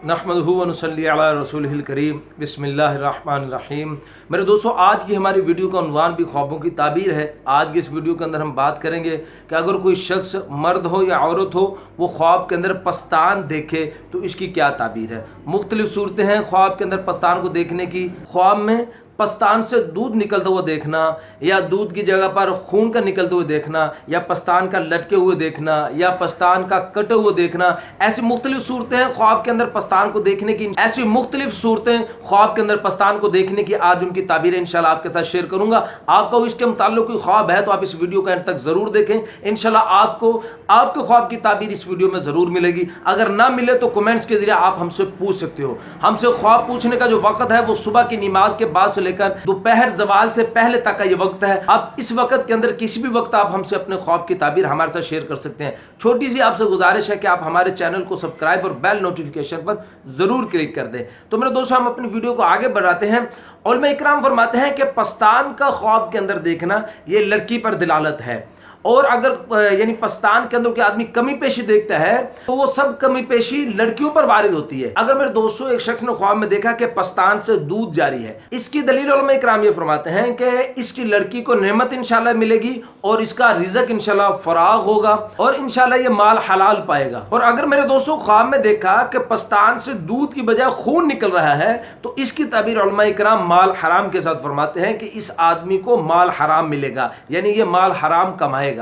नहमदुहु व नुसल्ली अला रसूलिहिल करीम बिस्मिल्लाहिर्रहमानिर्रहीम। मेरे दोस्तों, आज की हमारी वीडियो का उन्वान भी ख्वाबों की ताबीर है। आज की इस वीडियो के अंदर हम बात करेंगे कि अगर कोई शख्स मर्द हो या औरत हो, वो ख्वाब के अंदर पस्तान देखे तो इसकी क्या ताबीर है। मुख्तलिफ सूरतें हैं ख्वाब के अंदर पस्तान को देखने की। ख्वाब में पस्तान से दूध निकलता हुआ देखना, या दूध की जगह पर खून का निकलते हुए देखना, या पस्तान का लटके हुए देखना, या पस्तान का कटे हुए देखना, ऐसी मुख्तलिफ सूरतें हैं ख्वाब के अंदर पस्तान को देखने की। ऐसी मुख्तलिफ सूरतें ख्वाब के अंदर पस्तान को देखने की, आज उनकी ताबीर इंशाल्लाह आपके साथ शेयर करूंगा। आपको इसके मुताल्लिक कोई ख्वाब है तो आप इस वीडियो को एंड तक जरूर देखें। इंशाल्लाह आपको आपके ख्वाब की ताबीर इस वीडियो में जरूर मिलेगी। अगर ना मिले तो कमेंट्स के जरिए आप हमसे पूछ सकते हो। हमसे ख्वाब पूछने का जो वक्त है वो सुबह की नमाज के बाद से लेकर दोपहर ज़वाल से पहले तक का ये वक्त है। आप इस वक्त के अंदर किसी भी वक्त आप हमसे अपने ख्वाब की ताबीर हमारे साथ शेयर कर सकते हैं। छोटी सी आपसे गुजारिश है कि आप हमारे चैनल को सब्सक्राइब और बेल नोटिफिकेशन पर जरूर क्लिक कर दें। तो मेरे दोस्तों, हम अपनी वीडियो को आगे बढ़ाते हैं। उलमा इकराम फरमाते हैं कि पस्तान का ख्वाब के अंदर देखना ये लड़की पर दिलालत है, और अगर यानी पस्तान के अंदर कोई आदमी कमी पेशी देखता है तो वो सब कमी पेशी लड़कियों पर वारिद होती है। अगर मेरे दोस्तों एक शख्स ने ख्वाब में देखा कि पस्तान से दूध जारी है, इसकी दलील उलमा इकराम ये फरमाते हैं कि इसकी लड़की को नेमत इंशाल्लाह मिलेगी और इसका रिज़्क इंशाल्लाह फराग होगा और इंशाल्लाह ये माल हलाल पाएगा। और अगर मेरे दोस्तों ख्वाब में देखा कि पस्तान से दूध की बजाय खून निकल रहा है तो इसकी ताबीर उलमा इकराम माल हराम के साथ फरमाते हैं कि इस आदमी को माल हराम मिलेगा, यानी ये माल हराम कमाएगा।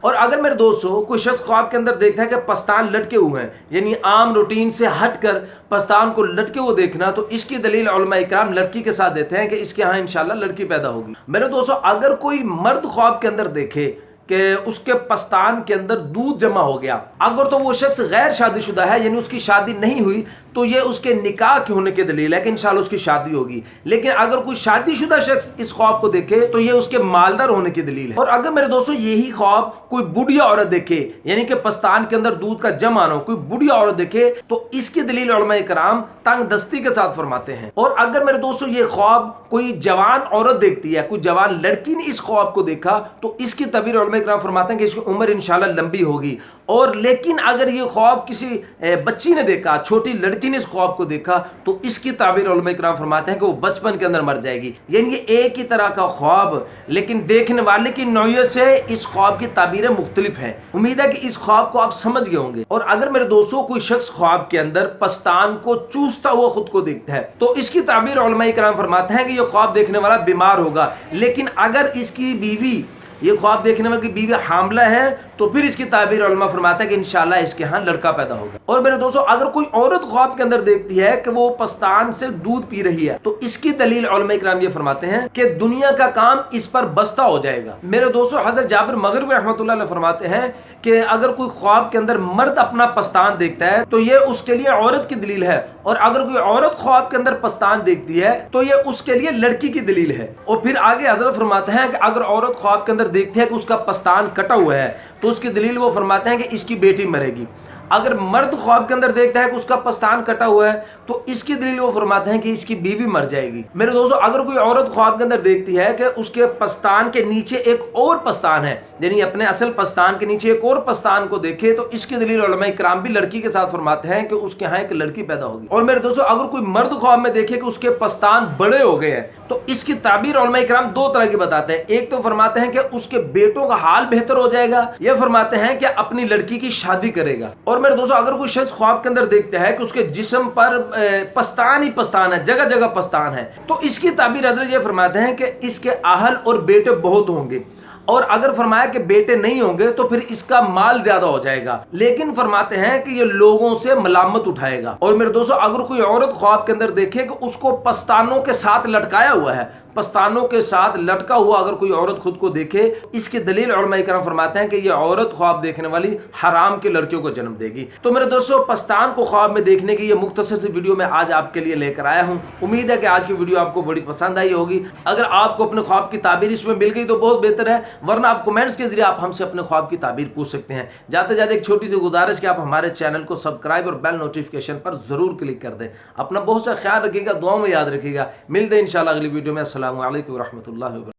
और अगर मेरे दोस्तों कोई शख्स ख्वाब के अंदर देखता है कि पस्तान लटके हुए हैं, यानी आम रूटीन से हटकर पस्तान को लटके हुए देखना, तो इसकी दलील उलमा इकराम लड़की के साथ देते हैं कि इसके यहाँ इंशाल्लाह लड़की पैदा होगी। मेरे दोस्तों, अगर कोई मर्द ख्वाब के अंदर देखे कि उसके पस्तान के अंदर दूध जमा हो गया, अगर तो वो शख्स गैर शादीशुदा है, यानी उसकी शादी नहीं हुई, तो ये उसके निकाह के होने की दलील है कि इंशाल्लाह उसकी शादी होगी। लेकिन अगर कोई शादीशुदा शख्स इस ख्वाब को देखे तो ये उसके मालदार होने की दलील है। और अगर मेरे दोस्तों यही ख्वाब कोई बुढ़िया औरत देखे, यानी कि पस्तान के अंदर दूध का जमा आना, कोई बुढ़िया औरत देखे, तो इसकी दलील उलमा इकराम तंग दस्ती के साथ फरमाते हैं। और अगर मेरे दोस्तों ये ख्वाब कोई जवान औरत देखती है, कोई जवान लड़की ने इस ख्वाब को देखा, तो इसकी ताबीर उलमा इकराम फरमाते हैं कि इसकी उम्र इंशाल्लाह लंबी होगी। और लेकिन अगर ये ख्वाब किसी बच्ची ने देखा, छोटी लड़की ने इस ख्वाब को देखा, तो इसकी ताबीर उलमा इकराम फरमाते हैं कि वो बचपन के अंदर मर जाएगी। यानी ये एक ही तरह का ख्वाब, लेकिन देखने वाले की नौयत से इस ख्वाब की ताबीरें मुख्तलिफ हैं। उम्मीद है कि इस ख्वाब को आप समझ गए होंगे। और अगर मेरे दोस्तों कोई शख्स ख्वाब के अंदर पस्तान को चूसता हुआ खुद को देखता है, तो इसकी ताबीर उलमा इकराम फरमाते हैं कि ये ख्वाब देखने वाला बीमार होगा। लेकिन अगर इसकी बीवी, ये ख्वाब देखने वाली बीवी हामला है, तो फिर इसकी ताबीर उलमा फरमाता है कि इंशाल्लाह इसके यहाँ लड़का पैदा होगा। और मेरे दोस्तों, अगर कोई औरत ख्वाब के अंदर देखती है कि वो पस्तान से दूध पी रही है, तो इसकी दलील उलमा इकराम ये फरमाते हैं कि दुनिया का काम इस पर बस्ता हो जाएगा। मेरे दोस्तों, हजरत जाबिर मगरिबी रहमतुल्लाह अलैह फरमाते हैं कि अगर कोई ख्वाब के अंदर मर्द अपना पस्तान देखता है तो ये उसके लिए औरत की दलील है, और अगर कोई औरत ख्वाब के अंदर पस्तान देखती है तो ये उसके लिए लड़की की दलील है। और फिर आगे हजरत फरमाते हैं कि अगर औरत ख्वाब के अंदर देखती है कि उसका पस्तान कटा हुआ है, तो उसकी दलील वो फरमाते हैं कि इसकी बेटी मरेगी। अगर मर्द ख्वाब के अंदर देखता है कि उसका पस्तान कटा हुआ है, तो इसकी दलील वो फरमाते हैं कि इसकी बीवी मर जाएगी। मेरे दोस्तों, अगर कोई औरत ख्वाब के अंदर देखती है कि उसके पस्तान के नीचे एक और पस्तान है, यानी अपने असल पस्तान के नीचे एक और पस्तान को देखे, तो इसकी दलील उलमा इकराम भी लड़की के साथ फरमाते हैं कि उसके यहाँ एक लड़की पैदा होगी। और मेरे दोस्तों, अगर कोई मर्द ख्वाब में देखे कि उसके पस्तान बड़े हो गए हैं, तो इसकी ताबीर उलमा इकराम दो तरह की बताते हैं। एक तो फरमाते हैं कि उसके बेटों का हाल बेहतर हो जाएगा, या फरमाते हैं कि अपनी लड़की की शादी करेगा। और मेरे दोस्तों, अगर कोई शख्स ख्वाब के अंदर देखता है कि उसके जिस्म पर पस्तान ही पस्तान है, जगह जगह पस्तान है, तो इसकी ताबीर हजरत ये फरमाते हैं कि इसके आहल और बेटे बहुत होंगे। और अगर फरमाया कि बेटे नहीं होंगे तो फिर इसका माल ज्यादा हो जाएगा, लेकिन फरमाते हैं कि ये लोगों से मलामत उठाएगा। और मेरे दोस्तों, अगर कोई औरत ख्वाब के अंदर देखे कि उसको पस्तानों के साथ लटकाया हुआ है, पस्तानों के साथ लटका हुआ अगर कोई औरत खुद को देखे, इसकी दलील उलमा इकराम फरमाते हैं कि ये औरत ख्वाब देखने वाली हराम के लड़कियों को जन्म देगी। तो मेरे दोस्तों, पस्तान को ख्वाब में देखने की ये मुख्तसर सी वीडियो मैं आज आपके लिए लेकर आया हूँ। उम्मीद है कि आज की वीडियो आपको बड़ी पसंद आई होगी। अगर आपको अपने ख्वाब की ताबीर इसमें मिल गई तो बहुत बेहतर है, वरना आप कमेंट्स के जरिए आप हमसे अपने ख्वाब की ताबीर पूछ सकते हैं। जाते जाते एक छोटी सी गुजारिश कि आप हमारे चैनल को सब्सक्राइब और बेल नोटिफिकेशन पर जरूर क्लिक कर दें। अपना बहुत सा ख्याल रखिएगा, दुआ में याद रखिएगा। मिलते हैं इंशाल्लाह अगली वीडियो में। अस्सलामु अलैकुम व रहमतुल्लाहि व बरकातहू।